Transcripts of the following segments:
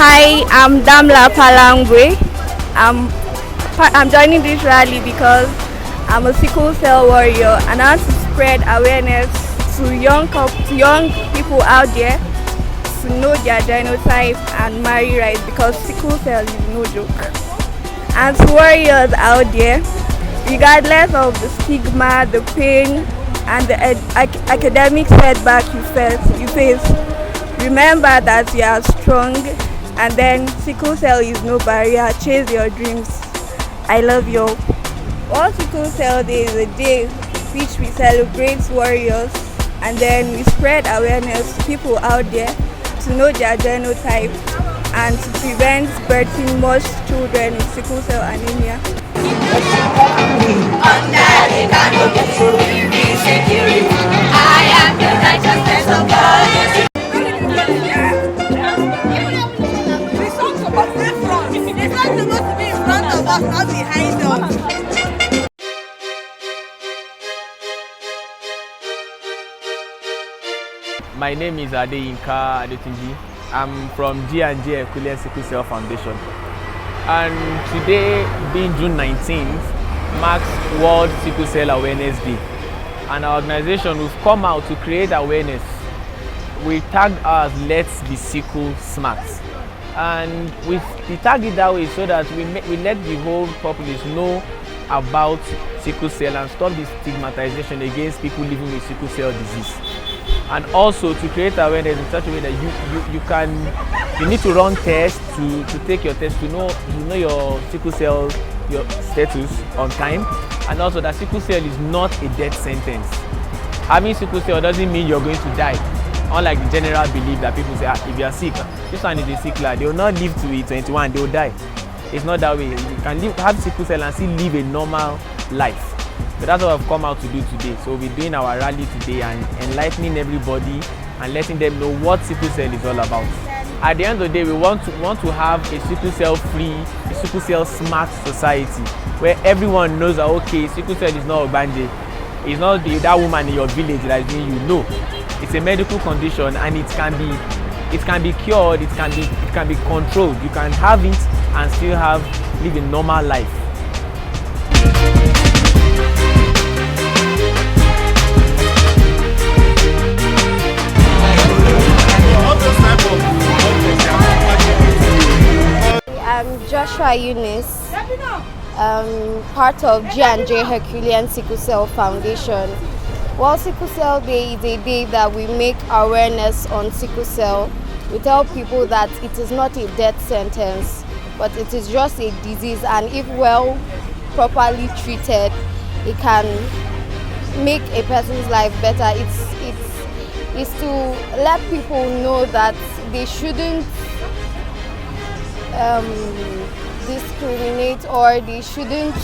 Hi, I'm Damla Palangwe. I'm joining this rally because I'm a sickle cell warrior and I want to spread awareness to young people out there to know their genotype and marry right, because sickle cell is no joke. And to warriors out there, regardless of the stigma, the pain, and the academic setback you face, remember that you are strong, and then sickle cell is no barrier. Chase your dreams. I love you all. World Sickle Cell Day is a day which we celebrate warriors, and then we spread awareness to people out there to know their genotype and to prevent birthing most children with sickle cell anemia. I am the righteousness of God. It's not supposed to be in front of us, not behind us. My name is Adeyinka Adetunji. I'm from G&J Herculean Sickle Foundation. And today, being June 19th, marks World Sickle Cell Awareness Day. And our organization, we've come out to create awareness. We tagged us Let's Be Sickle Smart. And we tag it that way so that we let the whole populace know about sickle cell and stop the stigmatization against people living with sickle cell disease. And also to create awareness in such a way that you need to run tests to take your test to know your sickle cell your status on time, and also that sickle cell is not a death sentence. Having sickle cell doesn't mean you're going to die. Unlike the general belief that people say, if you are sick, this one is a sickler, they will not live to be 21, they will die. It's not that way. You can have sickle cell and still live a normal life. So that's what I've come out to do today. So we're doing our rally today and enlightening everybody and letting them know what sickle cell is all about. At the end of the day, we want to have a sickle cell free, a sickle cell smart society where everyone knows that okay, sickle cell is not Obanje. It's not that woman in your village that is doing you know. It's a medical condition and it can be cured, it can be controlled. You can have it and still live a normal life. I'm Joshua Eunice, part of G&J Herculean Sickle Cell Foundation. World Sickle Cell Day is a day that we make awareness on sickle cell. We tell people that it is not a death sentence, but it is just a disease, and if well properly treated, it can make a person's life better. It's to let people know that they shouldn't discriminate, or they shouldn't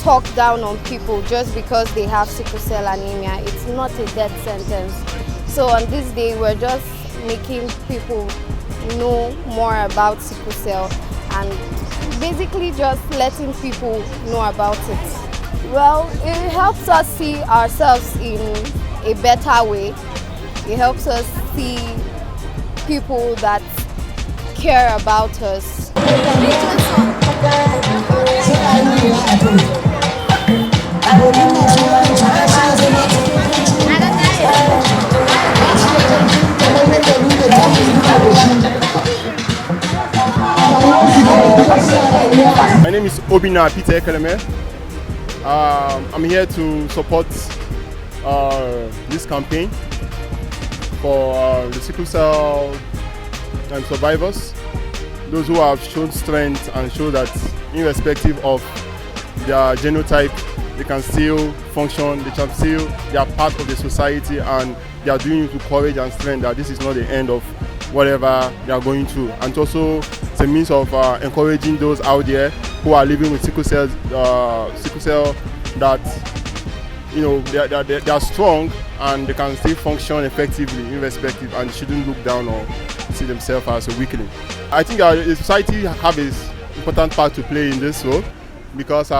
talk down on people just because they have sickle cell anemia. It's not a death sentence. So on this day, we're just making people know more about sickle cell and basically just letting people know about it. Well, it helps us see ourselves in a better way. It helps us see people that care about us. My name is Obina Peter Ekeleme. I'm here to support this campaign for the sickle cell survivors, those who have shown strength and show that irrespective of their genotype, they can still function, they are part of the society, and they are doing it with courage and strength that this is not the end of whatever they are going through. And also it's a means of encouraging those out there who are living with sickle cell that they are strong and they can still function effectively irrespective, and shouldn't look down or see themselves as a weakling. I think the society have an important part to play in this role, because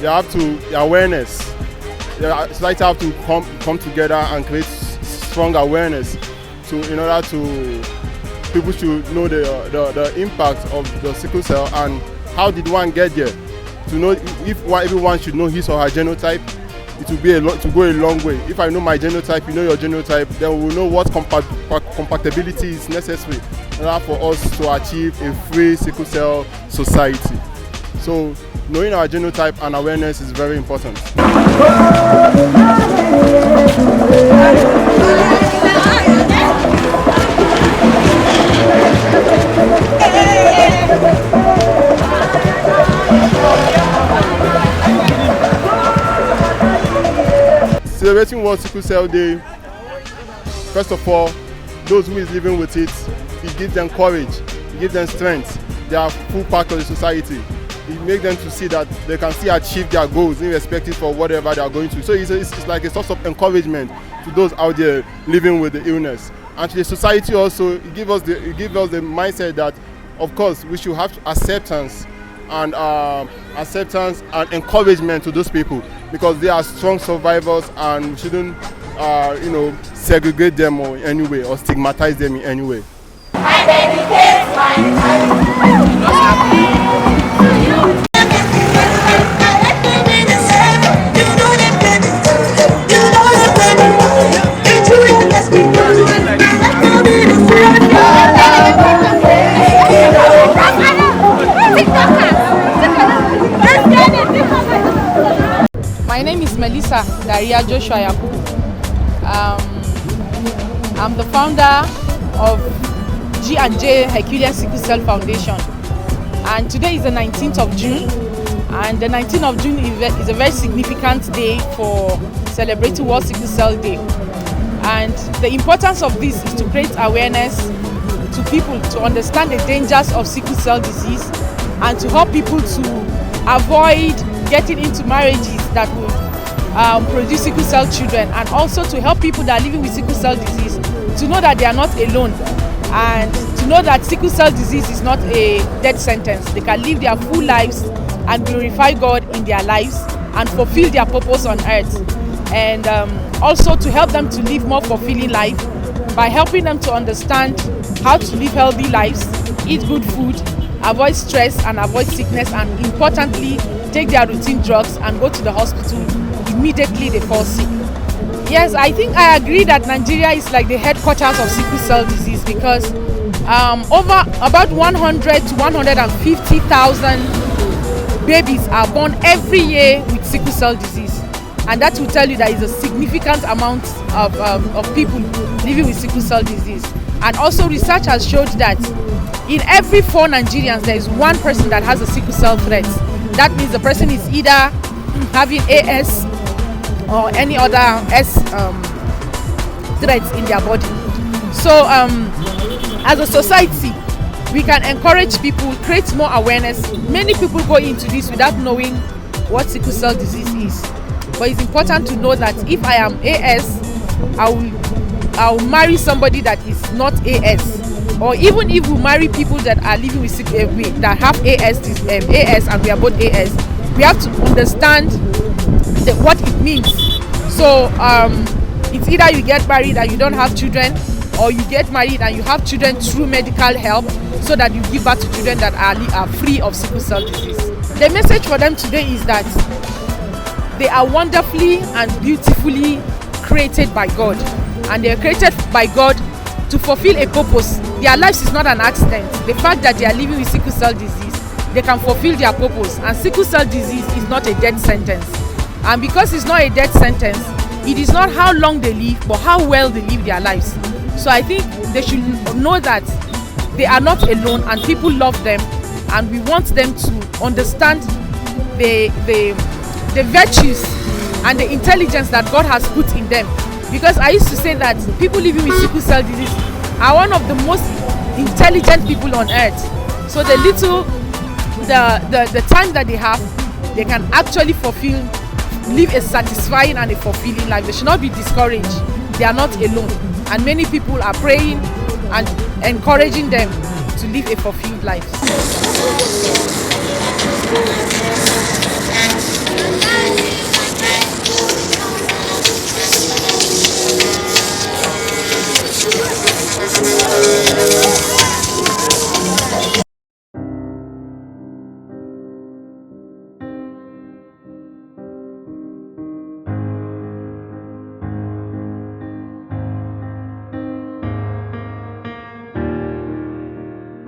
they have to awareness. The society have to come together and create strong awareness. So in order to people should know the impact of the sickle cell and how did one get there. To know if everyone should know his or her genotype, it will go a long way. If I know my genotype, you know your genotype, then we will know what compatibility is necessary in order for us to achieve a free sickle cell society. So knowing our genotype and awareness is very important. Celebrating World Sickle Cell Day, first of all, those who is living with it gives them courage, it gives them strength. They are full part of the society. It makes them to see that they can still achieve their goals irrespective of whatever they are going through. So it's like a source of encouragement to those out there living with the illness. And to the society also, it gives us the mindset that, of course, we should have acceptance and encouragement to those people, because they are strong survivors and we shouldn't segregate them in any way or stigmatize them in any way. My name is Melissa Daria Joshua Yakubu. I'm the founder of G&J Herculean Sickle Cell Foundation, and today is the 19th of June, and the 19th of June is a very significant day for celebrating World Sickle Cell Day. And the importance of this is to create awareness to people to understand the dangers of sickle cell disease and to help people to avoid getting into marriages that will produce sickle cell children, and also to help people that are living with sickle cell disease to know that they are not alone, and to know that sickle cell disease is not a death sentence. They can live their full lives and glorify God in their lives and fulfill their purpose on earth, and also to help them to live more fulfilling life by helping them to understand how to live healthy lives, eat good food, avoid stress and avoid sickness, and importantly take their routine drugs and go to the hospital immediately they fall sick. Yes, I think I agree that Nigeria is like the headquarters of sickle cell disease, because over about 100 to 150,000 babies are born every year with sickle cell disease, and that will tell you that is a significant amount of people living with sickle cell disease. And also research has showed that in every 4 Nigerians there is one person that has a sickle cell threat. That means the person is either having AS or any other S threats in their body. So as a society, we can encourage people, create more awareness. Many people go into this without knowing what sickle cell disease is. But it's important to know that if I am AS, I'll marry somebody that is not AS. Or even if we marry people that are living with that have AS and we are both AS, we have to understand what it means. So it's either you get married and you don't have children, or you get married and you have children through medical help, so that you give birth to children that are free of sickle cell disease. The message for them today is that they are wonderfully and beautifully created by God, and they are created by God to fulfill a purpose. Their lives is not an accident. The fact that they are living with sickle cell disease, they can fulfill their purpose, and sickle cell disease is not a death sentence. And because it's not a death sentence, it is not how long they live, but how well they live their lives. So I think they should know that they are not alone and people love them, and we want them to understand the virtues and the intelligence that God has put in them. Because I used to say that people living with sickle cell disease are one of the most intelligent people on earth. So the time that they have, they can actually live a satisfying and a fulfilling life. They should not be discouraged. They are not alone. And many people are praying and encouraging them to live a fulfilled life.